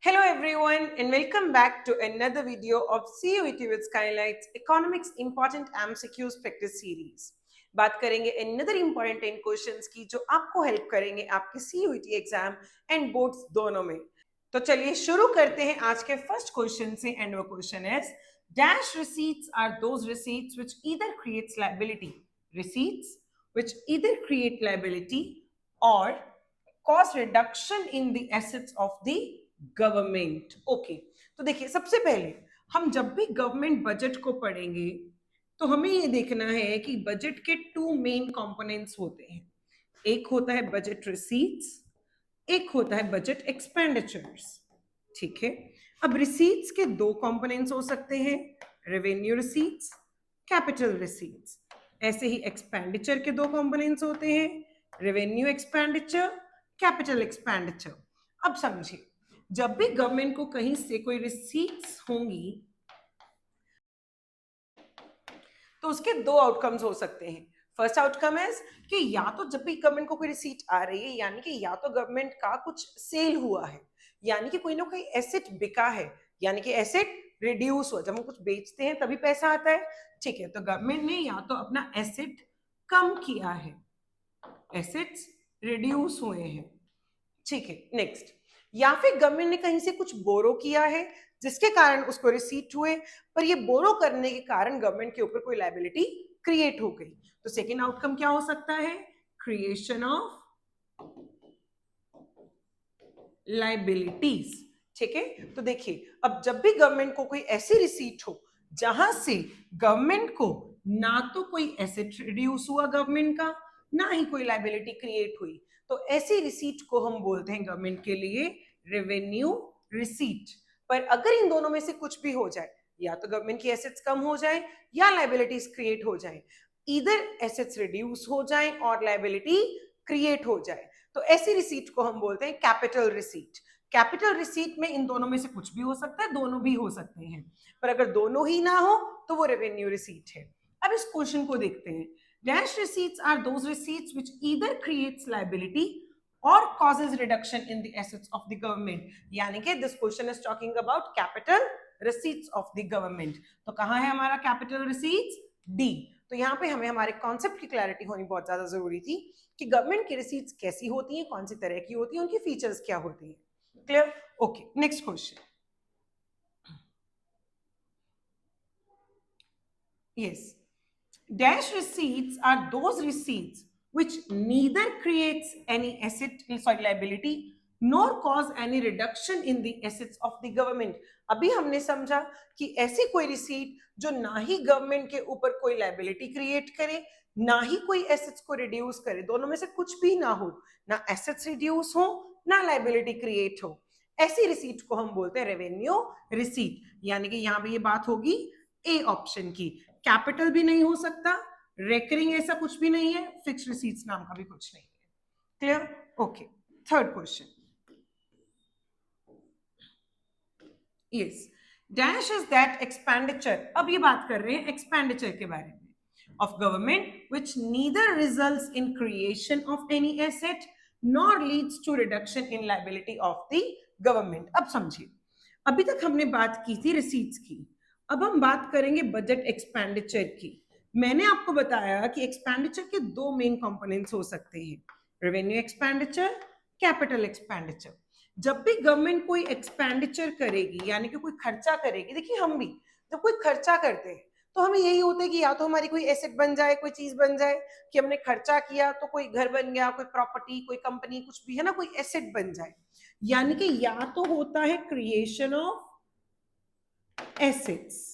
Hello everyone and welcome back to another video of CUET with Skylights Economics Important MCQs Practice Series. बात करेंगे another important 10 questions की जो आपको help करेंगे आपके CUET एग्जाम एंड बोर्ड्स दोनों में। तो चलिए शुरू करते हैं आज के फर्स्ट क्वेश्चन से एंड वो क्वेश्चन है dash receipts are those receipts which either creates liability receipts which either create liability or cause reduction in the assets of the government. Okay, तो देखिए सबसे पहले हम जब भी गवर्नमेंट बजट को पढ़ेंगे तो हमें ये देखना है कि बजट के टू मेन कंपोनेंट्स होते हैं। एक होता है बजट रिसीट्स, एक होता है बजट एक्सपेंडिचर्स। ठीक है, अब रिसीट्स के दो कंपोनेंट्स हो सकते हैं, रेवेन्यू रिसीट्स, कैपिटल रिसीट्स। ऐसे ही एक्सपेंडिचर के दो कंपोनेंट्स होते हैं, रेवेन्यू एक्सपेंडिचर, कैपिटल एक्सपेंडिचर। अब समझिए, जब भी गवर्नमेंट को कहीं से कोई रिसीट्स होंगी तो उसके दो आउटकम्स हो सकते हैं। फर्स्ट आउटकम है कि या तो जब भी गवर्नमेंट को कोई रिसीट आ रही है यानी कि या तो गवर्नमेंट का कुछ सेल हुआ है, यानी कि कोई ना कोई एसेट बिका है, यानी कि एसेट रिड्यूस हुआ। जब हम कुछ बेचते हैं तभी पैसा आता है। ठीक है, तो गवर्नमेंट ने या तो अपना एसेट कम किया है, एसेट्स रिड्यूस हुए हैं। ठीक है, नेक्स्ट, या फिर गवर्नमेंट ने कहीं से कुछ बोरो किया है जिसके कारण उसको रिसीट हुए, पर ये बोरो करने के कारण गवर्नमेंट के ऊपर कोई लायबिलिटी क्रिएट हो गई। तो सेकेंड आउटकम क्या हो सकता है? Creation of liabilities. ठीक है, तो देखिए अब जब भी गवर्नमेंट को कोई ऐसी रिसीट हो जहां से गवर्नमेंट को ना तो कोई एसेट रिड्यूस हुआ गवर्नमेंट का, ना ही कोई लायबिलिटी क्रिएट हुई, तो ऐसी रिसीट को हम बोलते हैं गवर्नमेंट के लिए रेवेन्यू रिसीट। पर अगर इन दोनों में से कुछ भी हो जाए, या तो गवर्नमेंट की एसेट्स कम हो जाए या लायबिलिटीज क्रिएट हो जाए, इधर एसेट्स रिड्यूस हो जाए और लायबिलिटी क्रिएट हो जाए, तो ऐसी रिसीट को हम बोलते हैं कैपिटल रिसीट। कैपिटल रिसीट में इन दोनों में से कुछ भी हो सकता है, दोनों भी हो सकते हैं, पर अगर दोनों ही ना हो तो वो रेवेन्यू रिसीट है। अब इस क्वेश्चन को देखते हैं। Dash receipts are those receipts which either creates liability or causes reduction in the assets of the government, यानी कि this question is talking about capital receipts of the government। तो कहाँ है हमारा कैपिटल रिसीट्स? डी। तो यहाँ पे हमें हमारे कॉन्सेप्ट की क्लैरिटी होनी बहुत ज्यादा जरूरी थी कि गवर्नमेंट की रिसीट्स कैसी होती हैं, कौन सी तरह की होती हैं, उनकी फीचर्स क्या होती हैं। Clear? Okay, next question. Yes, dash receipts are those receipts which neither creates any asset liability nor cause any reduction in the assets of the government। अभी हमने समझा कि ऐसी कोई रिसीट जो ना ही गवर्नमेंट के ऊपर कोई लायबिलिटी क्रिएट करे, ना ही कोई एसेट्स को रिड्यूस करे, दोनों में से कुछ भी ना हो, ना एसेट्स रिड्यूस हो ना लायबिलिटी क्रिएट हो, ऐसी रिसीट को हम बोलते हैं रेवेन्यू रिसीट। यानी कि यहाँ पे ये बात होगी ए ऑप्शन की। कैपिटल भी नहीं हो सकता, रेकरिंग ऐसा कुछ भी नहीं है, फिक्स रिसीट्स नाम का भी कुछ नहीं है। Clear? Okay, third question. Yes, dash is that expenditure. अब ये बात कर रहे हैं एक्सपेंडिचर के बारे में, of government which neither results in creation of any asset nor leads to reduction in liability of the government. अब समझिए, अभी तक हमने बात की थी रिसीट्स की, अब हम बात करेंगे बजट एक्सपेंडिचर की। मैंने आपको बताया कि एक्सपेंडिचर के दो मेन कंपोनेंट्स हो सकते हैं, रेवेन्यू एक्सपेंडिचर, कैपिटल एक्सपेंडिचर। जब भी गवर्नमेंट कोई एक्सपेंडिचर करेगी यानी कि कोई खर्चा करेगी, देखिए हम भी जब कोई खर्चा करते हैं तो हमें यही होता है कि या तो हमारी कोई एसेट बन जाए, कोई चीज बन जाए, कि हमने खर्चा किया तो कोई घर बन गया, कोई प्रॉपर्टी, कोई कंपनी, कुछ भी है ना, कोई एसेट बन जाए। यानी कि या तो होता है क्रिएशन ऑफ एसेट्स,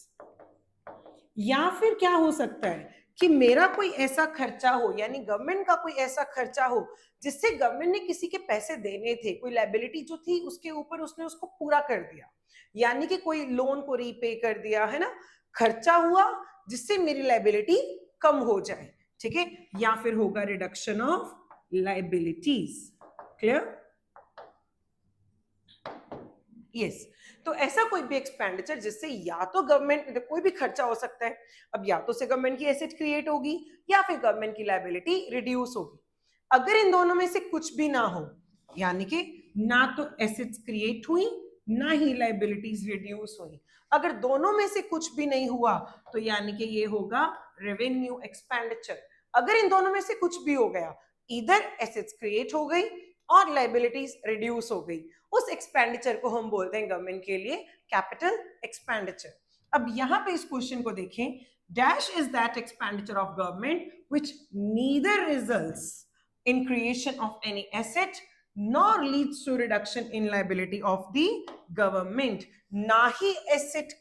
या फिर क्या हो सकता है कि मेरा कोई ऐसा खर्चा हो, यानी गवर्नमेंट का कोई ऐसा खर्चा हो जिससे गवर्नमेंट ने किसी के पैसे देने थे, कोई लायबिलिटी जो थी उसके ऊपर उसने उसको पूरा कर दिया, यानी कि कोई लोन को रीपे कर दिया, है ना, खर्चा हुआ जिससे मेरी लायबिलिटी कम हो जाए। ठीक है, या फिर होगा reduction of liabilities. Clear? Yes, तो ऐसा कोई भी एक्सपेंडिचर जिससे या तो गवर्नमेंट, कोई भी खर्चा हो सकता है, अब या तो से गवर्नमेंट की एसेट क्रिएट होगी या फिर गवर्नमेंट की लायबिलिटी रिड्यूस होगी। अगर इन दोनों में से कुछ भी ना हो, यानी कि ना तो एसेट्स क्रिएट हुई ना ही लाइबिलिटीज रिड्यूस हुई। अगर दोनों में से कुछ भी नहीं हुआ तो यानी कि ये होगा रेवेन्यू एक्सपेंडिचर। अगर इन दोनों में से कुछ भी हो गया, इधर एसेट्स क्रिएट हो गई और लाइबिलिटीज रिड्यूस हो गई, उस एक्सपेंडिचर को हम बोलते हैं गवर्नमेंट के लिए कैपिटल एक्सपेंडिचर। अब यहां पे इस क्वेश्चन को देखें, dash is that expenditure of government which neither results in creation of any asset nor leads to reduction in liability of the government। ना ही एसेट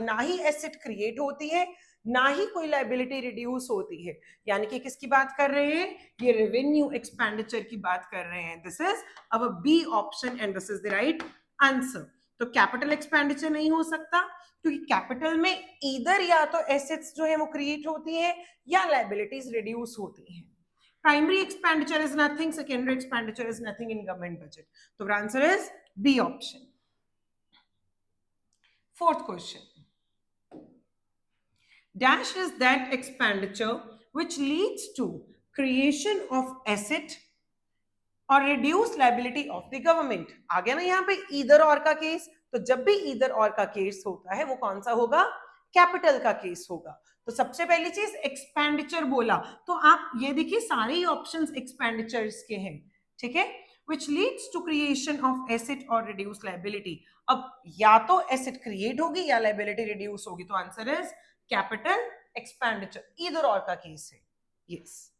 ना ही एसेट क्रिएट होती है, ना ही कोई लाइबिलिटी रिड्यूस होती है। यानी कि किसकी बात कर रहे हैं, ये रेवेन्यू एक्सपेंडिचर की बात कर रहे हैं। This is our B option and this is the right answer. तो कैपिटल एक्सपेंडिचर नहीं हो सकता क्योंकि कैपिटल में इधर या तो एसेट्स जो है वो क्रिएट होती है या लाइबिलिटीज रिड्यूस होती है। Primary expenditure is nothing, secondary expenditure is nothing in government budget. So the answer is B option. Fourth question. Dash is that expenditure which leads to creation of asset और reduce liability of the government। आ गया ना यहाँ पे either और का case, तो जब भी either और का केस होता है वो कौन सा होगा, कैपिटल का केस होगा। तो सबसे पहली चीज एक्सपेंडिचर बोला, तो आप ये देखिए सारे ही ऑप्शंस एक्सपेंडिचर्स के हैं, ठीक है। which leads to creation of asset और reduce liability। अब या तो एसेट क्रिएट होगी या लाइबिलिटी रिड्यूस होगी, तो आंसर इज कैपिटल एक्सपेंडिचर, इधर और का केस है। यस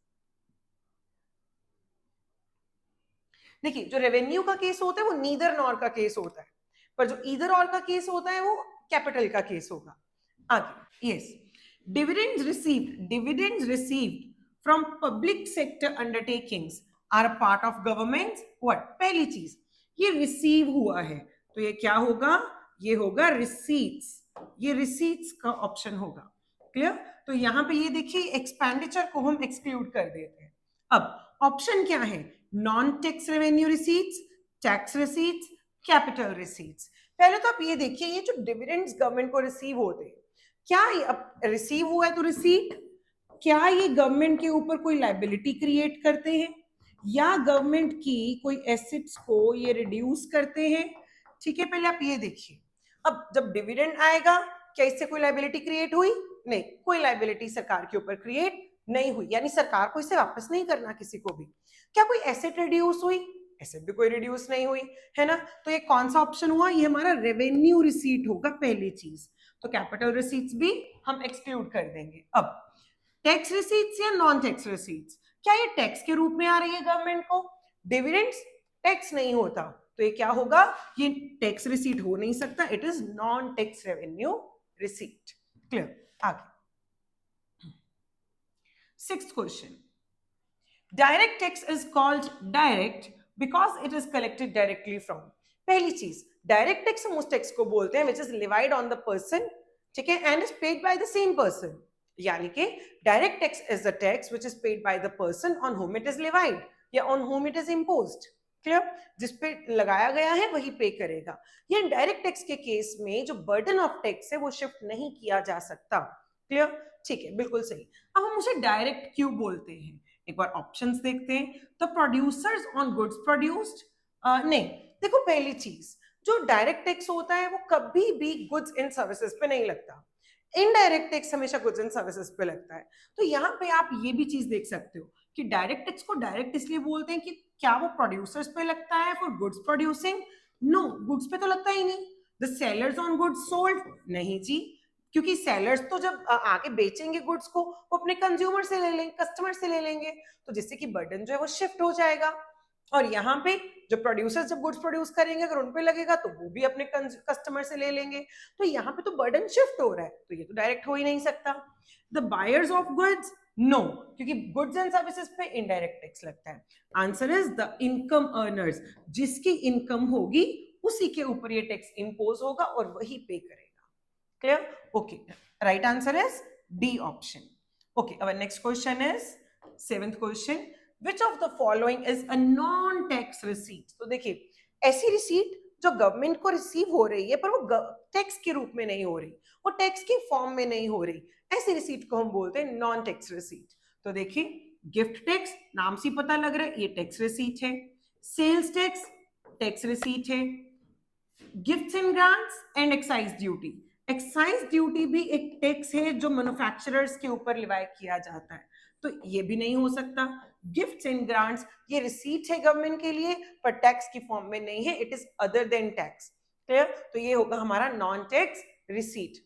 देखिए जो रेवेन्यू का केस होता है वो नीदर नॉर का केस होता है, पर जो इधर और का केस होता है वो कैपिटल का केस होगा। आगे yes dividends received from public sector undertakings are a part of government's what। पहली चीज ये रिसीव हुआ है तो ये क्या होगा, ये होगा रिसीट्स, ये रिसीट्स का ऑप्शन होगा। क्लियर। तो यहां पे ये देखिए एक्सपेंडिचर को हम एक्सक्लूड कर देते हैं। अब ऑप्शन क्या है, non tax revenue receipts, tax receipts, capital receipts. पहले तो आप ये देखिए ये जो डिविडेंड्स गवर्नमेंट को रिसीव होते हैं, क्या ये अब रिसीव हुआ है तो रिसीट, क्या ये गवर्नमेंट के ऊपर कोई लाइबिलिटी क्रिएट करते हैं या गवर्नमेंट की कोई एसेट्स को ये रिड्यूस करते हैं। ठीक है, पहले आप ये देखिए। अब जब डिविडेंड आएगा क्या इससे कोई लाइबिलिटी क्रिएट हुई, नहीं, कोई लाइबिलिटी सरकार के ऊपर क्रिएट नहीं हुई, यानी सरकार को इसे वापस नहीं करना किसी को भी। क्या कोई एसेट रिड्यूस हुई, एसेट भी कोई रिड्यूस नहीं हुई, है ना। तो ये कौन सा ऑप्शन हुआ, ये हमारा रेवेन्यू रिसीट होगा पहली चीज। तो कैपिटल रिसीट्स भी हम एक्सक्लूड कर देंगे। अब टैक्स रिसीट्स या नॉन टैक्स रिसीट्स, क्या ये टैक्स के रूप में आ रही है गवर्नमेंट को, डिविडेंड्स टैक्स नहीं होता तो ये क्या होगा, ये टैक्स रिसीट हो नहीं सकता, it is non tax revenue receipt. Clear. आगे sixth question, direct tax is called direct because it is collected directly from. पहली चीज डायरेक्ट टैक्स हम उस टैक्स को बोलते हैं which is levied on the person, ठीक है, and is paid by the same person. यानी कि direct tax is the tax which is paid by the person on whom it is levied या on whom it is imposed. Clear, जिस पे लगाया गया है वही पे करेगा। ये डायरेक्ट टैक्स के केस में जो बर्डन ऑफ टैक्स है वो शिफ्ट नहीं किया जा सकता। क्लियर, ठीक है, बिल्कुल सही। अब हम उसे डायरेक्ट क्यों बोलते हैं, एक बार ऑप्शंस देखते हैं। तो प्रोड्यूसर्स ऑन गुड्स प्रोड्यूस्ड, नहीं, देखो पहली चीज जो डायरेक्ट टैक्स होता है वो कभी भी गुड्स एंड सर्विसेज पे नहीं लगता, इनडायरेक्ट टैक्स हमेशा गुड्स एंड सर्विसेज पे लगता है। तो यहाँ पे आप ये भी चीज देख सकते हो कि डायरेक्ट टैक्स को डायरेक्ट इसलिए बोलते हैं कि क्या वो प्रोड्यूसर्स पे लगता है for goods producing, no, goods पे तो लगता ही नहीं। The sellers on goods sold, नहीं जी, क्योंकि सेलर्स तो जब आगे बेचेंगे गुड्स को वो अपने कंज्यूमर से ले लेंगे, कस्टमर से ले लेंगे, तो जिससे कि बर्डन जो है वो शिफ्ट हो जाएगा। और यहाँ पे जो प्रोड्यूसर्स जब गुड्स प्रोड्यूस करेंगे अगर उन पे लगेगा तो वो भी अपने कस्टमर से ले लेंगे, तो यहाँ पे तो बर्डन शिफ्ट हो रहा है, तो ये तो डायरेक्ट हो ही नहीं सकता। The buyers of goods, no, क्योंकि गुड्स एंड सर्विसेज पे इनडायरेक्ट टैक्स लगता है। Answer is the income earners, जिसकी इनकम होगी उसी के ऊपर ये टैक्स इंपोज होगा और वही पे करेगा। Clear, okay, right answer is D option. Okay, our next question is seventh question, which of the following is a non tax receipt। तो देखिए ऐसी रिसीट जो गवर्नमेंट को रिसीव हो रही है पर वो टैक्स के रूप में नहीं हो रही, वो टैक्स के फॉर्म में नहीं हो रही, ऐसी रिसीट को हम बोलते हैं नॉन टैक्स रिसीट। तो देखिए गिफ्ट टैक्स नाम से पता लग रहा है ये टैक्स रिसीट है, सेल्स टैक्स टैक्स रिसीट है, gifts and grants and excise duty. Excise duty भी एक टैक्स है जो मैन्युफैक्चरर्स के ऊपर लिवाई किया जाता है, तो ये भी नहीं हो सकता। गिफ्ट्स एंड ग्रांट्स ये रिसीट है गवर्नमेंट के लिए, पर टैक्स की फॉर्म में नहीं है, it is other than tax. Clear? तो ये होगा हमारा नॉन टैक्स रिसीट।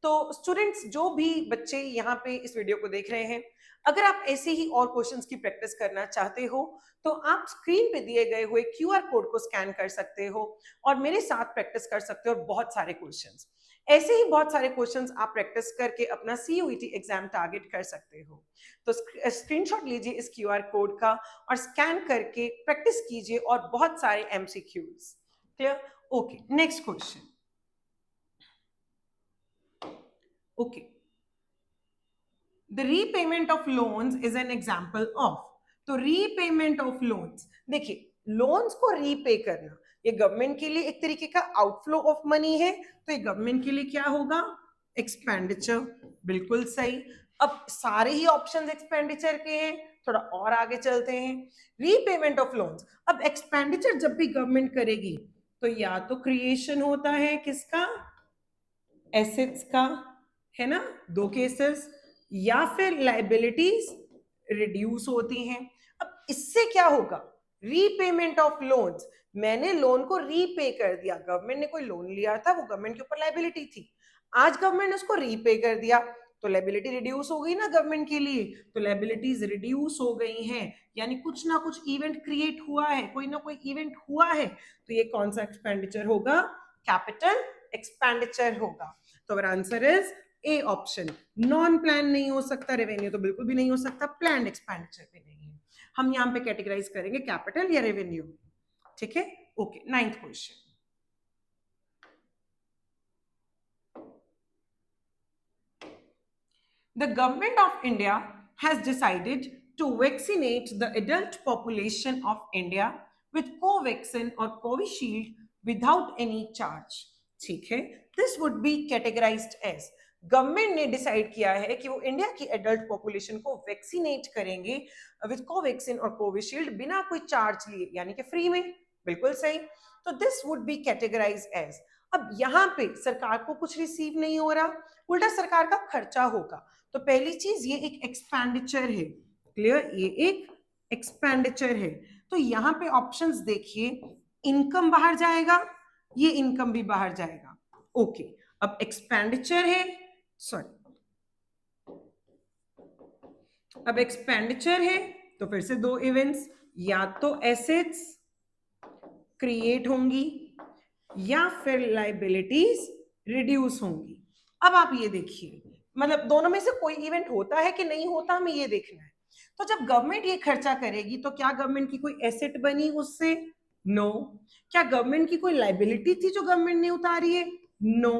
तो स्टूडेंट्स, जो भी बच्चे यहाँ पे इस वीडियो को देख रहे हैं, अगर आप ऐसे ही और क्वेश्चंस की प्रैक्टिस करना चाहते हो तो आप स्क्रीन पे दिए गए हुए QR कोड को स्कैन कर सकते हो और मेरे साथ प्रैक्टिस कर सकते हो। और बहुत सारे क्वेश्चंस, ऐसे ही बहुत सारे क्वेश्चंस आप प्रैक्टिस करके अपना CUET एग्जाम टारगेट कर सकते हो। तो स्क्रीनशॉट लीजिए इस QR कोड का और स्कैन करके प्रैक्टिस कीजिए और बहुत सारे MCQs। Clear? Okay, next question. Okay, the repayment of loans is an example of. तो रीपेमेंट ऑफ लोन्स, देखिए लोन्स को रीपे करना ये गवर्नमेंट के लिए एक तरीके का आउटफ्लो ऑफ मनी है, तो ये गवर्नमेंट के लिए क्या होगा? एक्सपेंडिचर। बिल्कुल सही। अब सारे ही ऑप्शंस एक्सपेंडिचर के हैं, थोड़ा और आगे चलते हैं। रीपेमेंट ऑफ लोन्स, अब एक्सपेंडिचर जब भी गवर्नमेंट करेगी तो या तो क्रिएशन होता है किसका? एसेट्स का, है ना, दो केसेस, या फिर लाइबिलिटीज रिड्यूस होती हैं। अब इससे क्या होगा? रीपेमेंट ऑफ लोन्स, मैंने लोन को रीपे कर दिया, गवर्नमेंट ने कोई लोन लिया था, वो गवर्नमेंट के ऊपर लाइबिलिटी थी, आज गवर्नमेंट ने उसको रीपे कर दिया, तो लाइबिलिटी रिड्यूस हो गई ना गवर्नमेंट के लिए, तो लाइबिलिटीज रिड्यूस हो गई हैं, यानी कुछ ना कुछ इवेंट क्रिएट हुआ है, कोई ना कोई इवेंट हुआ है, तो ये कौन सा एक्सपेंडिचर होगा? कैपिटल एक्सपेंडिचर होगा। तो answer is A option. Non plan नहीं हो सकता, रेवेन्यू तो बिल्कुल भी नहीं हो सकता, प्लान एक्सपेंडिचर भी नहीं है। हम यहां पे कैटेगराइज करेंगे कैपिटल या रेवेन्यू। ठीक है? Okay, 9th question. The government of India has decided to vaccinate the adult population of India with Covaxin or Covishield without any charge. ठीक है? This would be categorized as, government ने decide किया है कि वो India की adult population को vaccinate करेंगे विद कोवैक्सिन और कोविशील्ड बिना कोई चार्ज लिए, यानी कि फ्री में। बिल्कुल सही। तो this would be categorise as, अब यहाँ पे सरकार को कुछ रिसीव नहीं हो रहा, उल्टा सरकार का खर्चा होगा, तो पहली चीज ये एक एक्सपेंडिचर है। क्लियर? ये एक एक्सपेंडिचर है। तो यहाँ पे ऑप्शंस देखिए, इनकम बाहर जाएगा, ये इनकम भी बाहर जाएगा। ओके, अब एक्सपेंडिचर है, सॉरी, अब एक्सपेंडिचर है तो फिर से दो इवेंट्स, या तो एसेट्स क्रिएट होंगी या फिर लाइबिलिटीज रिड्यूस होंगी। अब आप ये देखिए, मतलब दोनों में से कोई इवेंट होता है कि नहीं होता, हमें ये देखना है। तो जब गवर्नमेंट ये खर्चा करेगी तो क्या गवर्नमेंट की कोई एसेट बनी उससे? नो। क्या गवर्नमेंट की कोई लाइबिलिटी थी जो गवर्नमेंट ने उतारी है? नो।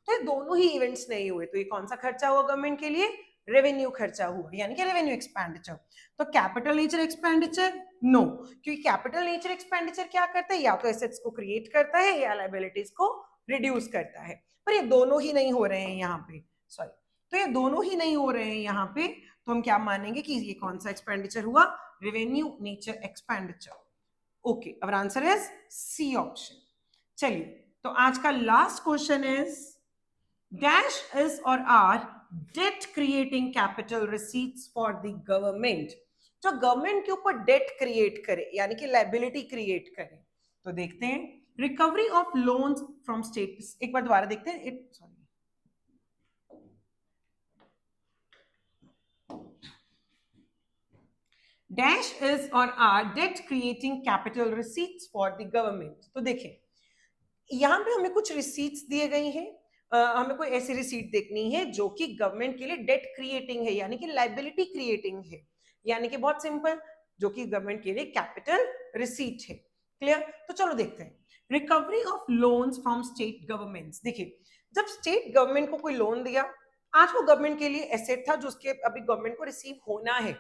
तो ये दोनों ही इवेंट्स नहीं हुए, तो ये कौन सा खर्चा हुआ गवर्नमेंट के लिए? रेवेन्यू खर्चा हुआ, यानी कि रेवेन्यू एक्सपेंडिचर। तो कैपिटल नेचर एक्सपेंडिचर? नो, क्योंकि कैपिटल नेचर एक्सपेंडिचर क्या करता है? या तो एसेट्स को क्रिएट करता है या लाइबिलिटीज को रिड्यूस करता है, पर ये दोनों ही नहीं हो रहे हैं यहाँ पे, सॉरी, तो ये दोनों ही नहीं हो रहे हैं यहाँ पे, तो हम क्या मानेंगे कि ये कौन सा एक्सपेंडिचर हुआ? Revenue nature expenditure. ओके, अब आंसर इज सी ऑप्शन। चलिए, तो आज का last question is, dash is और are debt creating capital receipts for the government. जो गवर्नमेंट के ऊपर डेट क्रिएट करे, यानी कि लाइबिलिटी क्रिएट करे, तो देखते हैं, recovery of loans from state, एक बार दोबारा देखते हैं, इट सॉरी, डैश इज और are debt creating capital receipts for the government. तो देखें, यहां पे हमें कुछ रिसीट्स दिए गई हैं, हमें कोई ऐसी रिसीट देखनी है जो कि गवर्नमेंट के लिए डेट क्रिएटिंग है, यानी कि लाइबिलिटी क्रिएटिंग है, यानी कि बहुत सिंपल, जो कि गवर्नमेंट के लिए कैपिटल रिसीट है। क्लियर? तो चलो देखते हैं, recovery of loans from state governments. देखिए, जब स्टेट गवर्नमेंट को कोई लोन दिया, आज वो गवर्नमेंट के लिए एसेट था जो उसके अभी गवर्नमेंट को रिसीव होना है,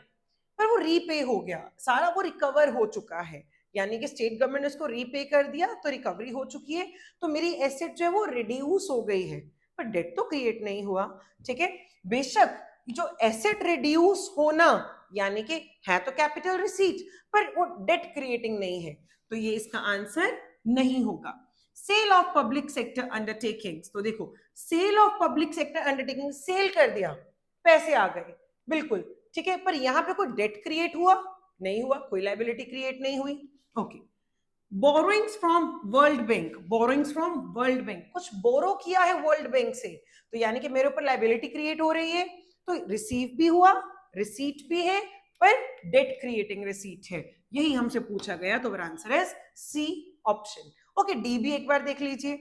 पर वो रीपे हो गया, सारा वो रिकवर हो चुका है, यानी कि स्टेट गवर्नमेंट ने उसको रीपे कर दिया, तो रिकवरी हो चुकी है, तो मेरी एसेट जो है वो रिड्यूस हो गई है, पर डेट तो क्रिएट नहीं हुआ। ठीक है? बेशक जो एसेट रिड्यूस होना, यानी कि है तो कैपिटल रिसीट, पर वो डेट क्रिएटिंग नहीं है, तो ये इसका आंसर नहीं होगा। Sale of public sector undertakings, तो देखो sale of public sector undertaking, sell कर दिया, पैसे आ गए, बिल्कुल ठीक है, पर यहां पे कोई डेट क्रिएट हुआ नहीं हुआ, कोई लाइबिलिटी क्रिएट नहीं हुई। Okay, borrowings from world bank, borrowings from world bank, कुछ बोरो किया है वर्ल्ड बैंक से, तो यानी कि मेरे ऊपर लाइबिलिटी क्रिएट हो रही है, तो रिसीव भी हुआ, रिसीट भी है, पर डेट क्रिएटिंग रिसीट है, यही हमसे पूछा गया, तो answer is C option. Okay, D भी एक बार देख लीजिए,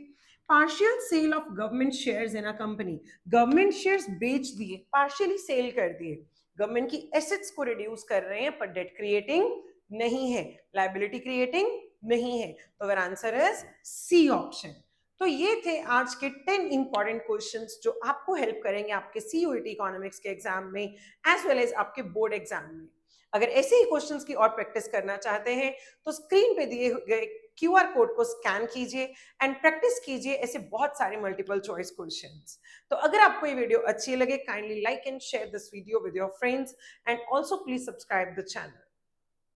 partial sale of government shares in a company, government shares बेच दिए, पार्शियली सेल कर दिए, गवर्नमेंट की एसेट्स को रिड्यूस कर रहे हैं, पर डेट क्रिएटिंग नहीं है, लाइबिलिटी क्रिएटिंग नहीं है, तो अगर आंसर इज सी ऑप्शन। तो ये थे आज के 10 इंपॉर्टेंट क्वेश्चंस जो आपको हेल्प करेंगे आपके सीयूईटी इकोनॉमिक्स के एग्जाम में एज वेल एज आपके बोर्ड एग्जाम में। अगर ऐसे ही क्वेश्चंस की और प्रैक्टिस करना चाहते हैं तो स्क्रीन पे दिए गए क्यूआर कोड को स्कैन कीजिए एंड प्रैक्टिस कीजिए ऐसे बहुत सारे मल्टीपल चॉइस क्वेश्चंस। तो अगर आपको ये वीडियो अच्छी लगे, kindly like and share this video with your friends and also please subscribe the channel.